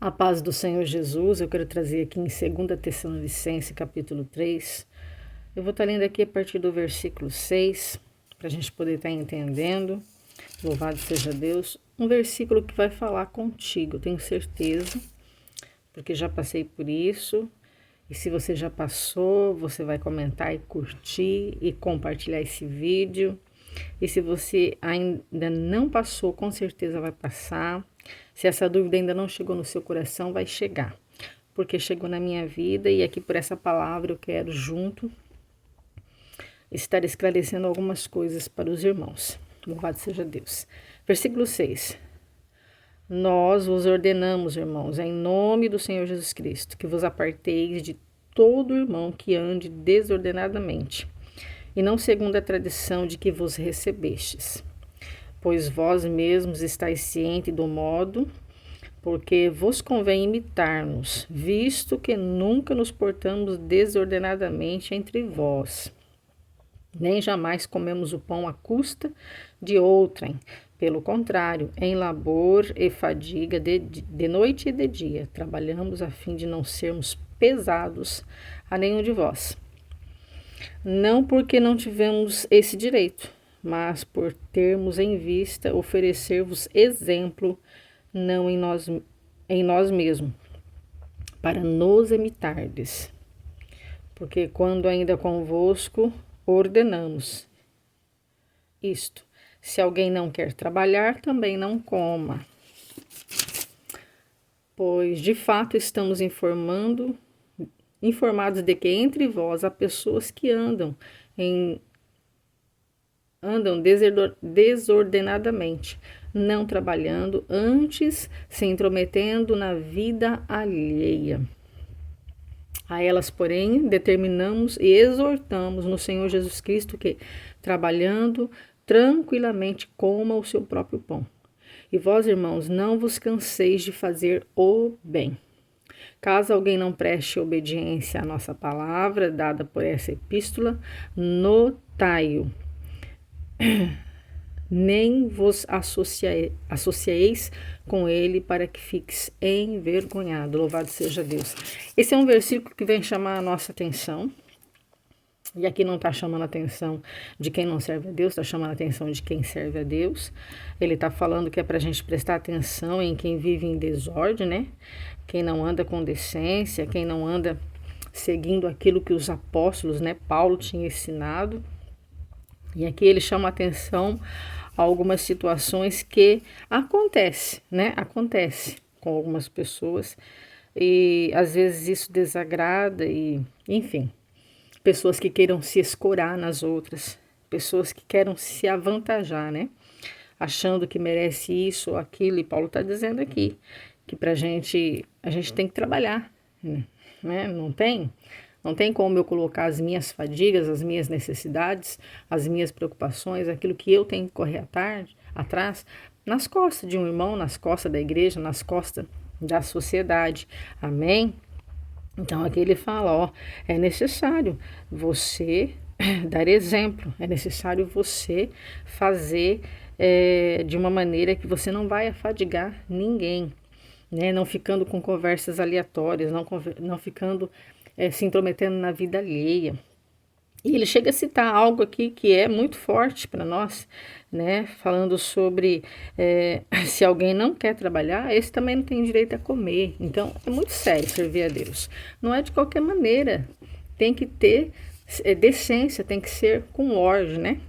A paz do Senhor Jesus, eu quero trazer aqui em 2 Tessalonicenses, capítulo 3. Eu vou estar lendo aqui a partir do versículo 6, para a gente poder estar entendendo. Louvado seja Deus. Um versículo que vai falar contigo, eu tenho certeza, porque já passei por isso. E se você já passou, você vai comentar e curtir e compartilhar esse vídeo. E se você ainda não passou, com certeza vai passar. Se essa dúvida ainda não chegou no seu coração, vai chegar. Porque chegou na minha vida e aqui por essa palavra eu quero junto estar esclarecendo algumas coisas para os irmãos. Louvado seja Deus. Versículo 6. Nós vos ordenamos, irmãos, em nome do Senhor Jesus Cristo, que vos aparteis de todo irmão que ande desordenadamente, e não segundo a tradição de que vos recebestes. Pois vós mesmos estáis cientes do modo, porque vos convém imitar-nos, visto que nunca nos portamos desordenadamente entre vós, nem jamais comemos o pão à custa de outrem. Pelo contrário, em labor e fadiga de noite e de dia, trabalhamos a fim de não sermos pesados a nenhum de vós. Não porque não tivemos esse direito, mas por termos em vista oferecer-vos exemplo, não em nós mesmos, para nos imitardes. Porque quando ainda convosco ordenamos isto: se alguém não quer trabalhar, também não coma. Pois de fato estamos informados de que entre vós há pessoas que andam desordenadamente, não trabalhando, antes se intrometendo na vida alheia. A elas, porém, determinamos e exortamos no Senhor Jesus Cristo que, trabalhando tranquilamente, coma o seu próprio pão. E vós, irmãos, não vos canseis de fazer o bem. Caso alguém não preste obediência à nossa palavra, dada por essa epístola, notai-o. Nem vos associeis com ele para que fiques envergonhado. Louvado seja Deus. Esse é um versículo que vem chamar a nossa atenção. E aqui não está chamando a atenção de quem não serve a Deus, está chamando a atenção de quem serve a Deus. Ele está falando que é para a gente prestar atenção em quem vive em desordem, né? Quem não anda com decência, quem não anda seguindo aquilo que os apóstolos, né, Paulo tinha ensinado. E aqui ele chama a atenção a algumas situações que acontece, né? Acontece com algumas pessoas e às vezes isso desagrada e, enfim, pessoas que queiram se escorar nas outras, pessoas que queiram se avantajar, né? Achando que merece isso ou aquilo. E Paulo está dizendo aqui que a gente tem que trabalhar, né? Não tem como eu colocar as minhas fadigas, as minhas necessidades, as minhas preocupações, aquilo que eu tenho que correr atrás, nas costas de um irmão, nas costas da igreja, nas costas da sociedade. Amém? Então aqui ele fala, ó, é necessário você dar exemplo, é necessário você fazer de uma maneira que você não vai afadigar ninguém, né? Não ficando com conversas aleatórias, não ficando se intrometendo na vida alheia. E ele chega a citar algo aqui que é muito forte para nós, né? Falando sobre se alguém não quer trabalhar, esse também não tem direito a comer. Então, é muito sério servir a Deus. Não é de qualquer maneira. Tem que ter decência, tem que ser com ordem, né?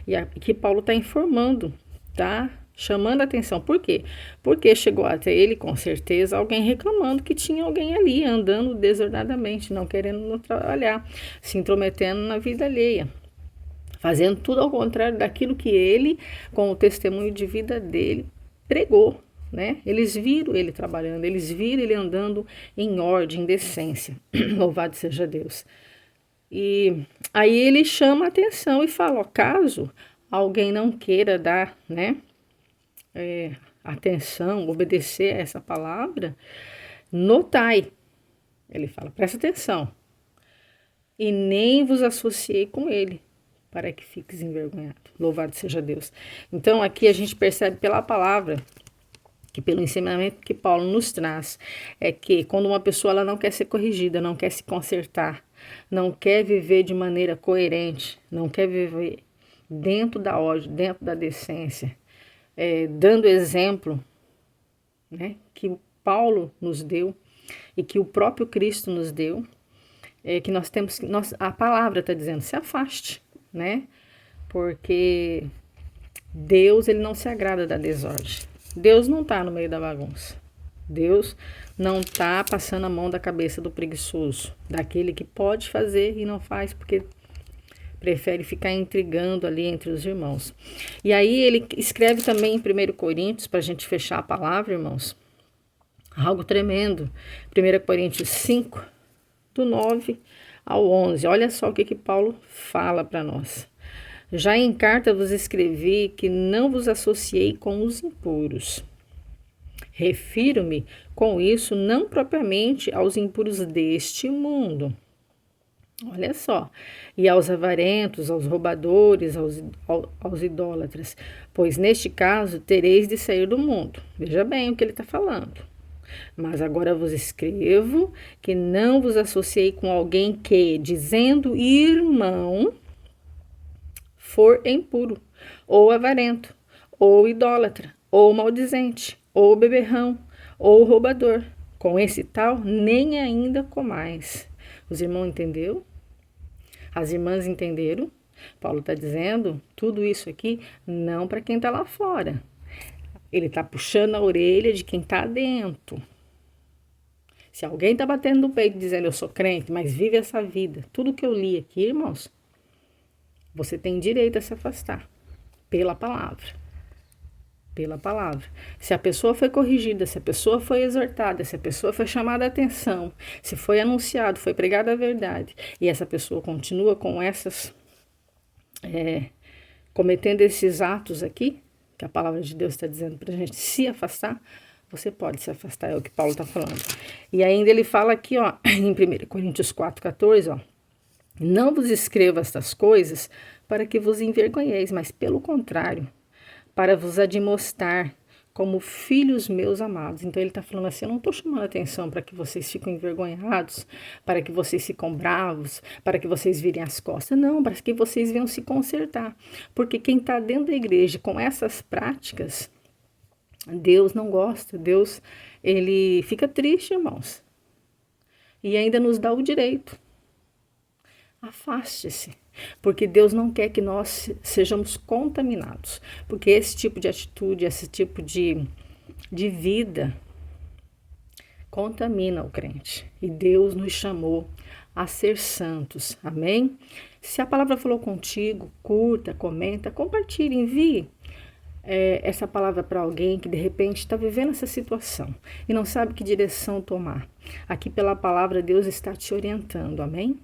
E aqui Paulo está informando, tá? Chamando a atenção. Por quê? Porque chegou até ele, com certeza, alguém reclamando que tinha alguém ali andando desordenadamente, não querendo trabalhar, se intrometendo na vida alheia, fazendo tudo ao contrário daquilo que ele, com o testemunho de vida dele, pregou, né? Eles viram ele trabalhando, eles viram ele andando em ordem, em decência. Louvado seja Deus. E aí ele chama a atenção e fala, ó, caso alguém não queira dar, né? Atenção, obedecer a essa palavra, notai, ele fala, presta atenção, e nem vos associei com ele, para que fiques envergonhado. Louvado seja Deus. Então aqui a gente percebe pela palavra que pelo ensinamento que Paulo nos traz, é que quando uma pessoa ela não quer ser corrigida, não quer se consertar, não quer viver de maneira coerente, não quer viver dentro da ordem, dentro da decência, dando exemplo, né, que Paulo nos deu e que o próprio Cristo nos deu, que nós temos, a palavra está dizendo, se afaste, né, porque Deus ele não se agrada da desordem. Deus não está no meio da bagunça. Deus não está passando a mão da cabeça do preguiçoso, daquele que pode fazer e não faz porque prefere ficar intrigando ali entre os irmãos. E aí ele escreve também em 1 Coríntios, para a gente fechar a palavra, irmãos, algo tremendo. 1 Coríntios 5, do 9 ao 11. Olha só o que Paulo fala para nós. Já em carta vos escrevi que não vos associei com os impuros. Refiro-me com isso não propriamente aos impuros deste mundo. Olha só. E aos avarentos, aos roubadores, aos idólatras. Pois neste caso tereis de sair do mundo. Veja bem o que ele está falando. Mas agora vos escrevo que não vos associei com alguém que, dizendo irmão, for impuro, ou avarento, ou idólatra, ou maldizente, ou beberrão, ou roubador. Com esse tal, nem ainda comais. Os irmãos entenderam? As irmãs entenderam? Paulo está dizendo tudo isso aqui não para quem está lá fora. Ele está puxando a orelha de quem está dentro. Se alguém está batendo no peito dizendo eu sou crente, mas vive essa vida, tudo que eu li aqui, irmãos, você tem direito a se afastar pela palavra. Pela palavra. Se a pessoa foi corrigida, se a pessoa foi exortada, se a pessoa foi chamada a atenção, se foi anunciado, foi pregada a verdade, e essa pessoa continua com cometendo esses atos aqui, que a palavra de Deus está dizendo para a gente se afastar, você pode se afastar, é o que Paulo está falando. E ainda ele fala aqui, ó, em 1 Coríntios 4,14, ó, não vos escrevo estas coisas para que vos envergonheis, mas pelo contrário, para vos admoestar como filhos meus amados. Então ele está falando assim, eu não estou chamando atenção para que vocês fiquem envergonhados, para que vocês ficam bravos, para que vocês virem as costas. Não, para que vocês venham se consertar. Porque quem está dentro da igreja com essas práticas, Deus não gosta. Deus, ele fica triste, irmãos. E ainda nos dá o direito. Afaste-se, porque Deus não quer que nós sejamos contaminados, porque esse tipo de atitude, esse tipo de vida contamina o crente, e Deus nos chamou a ser santos, amém? Se a palavra falou contigo, curta, comenta, compartilhe, envie essa palavra para alguém que de repente está vivendo essa situação e não sabe que direção tomar. Aqui pela palavra Deus está te orientando, amém?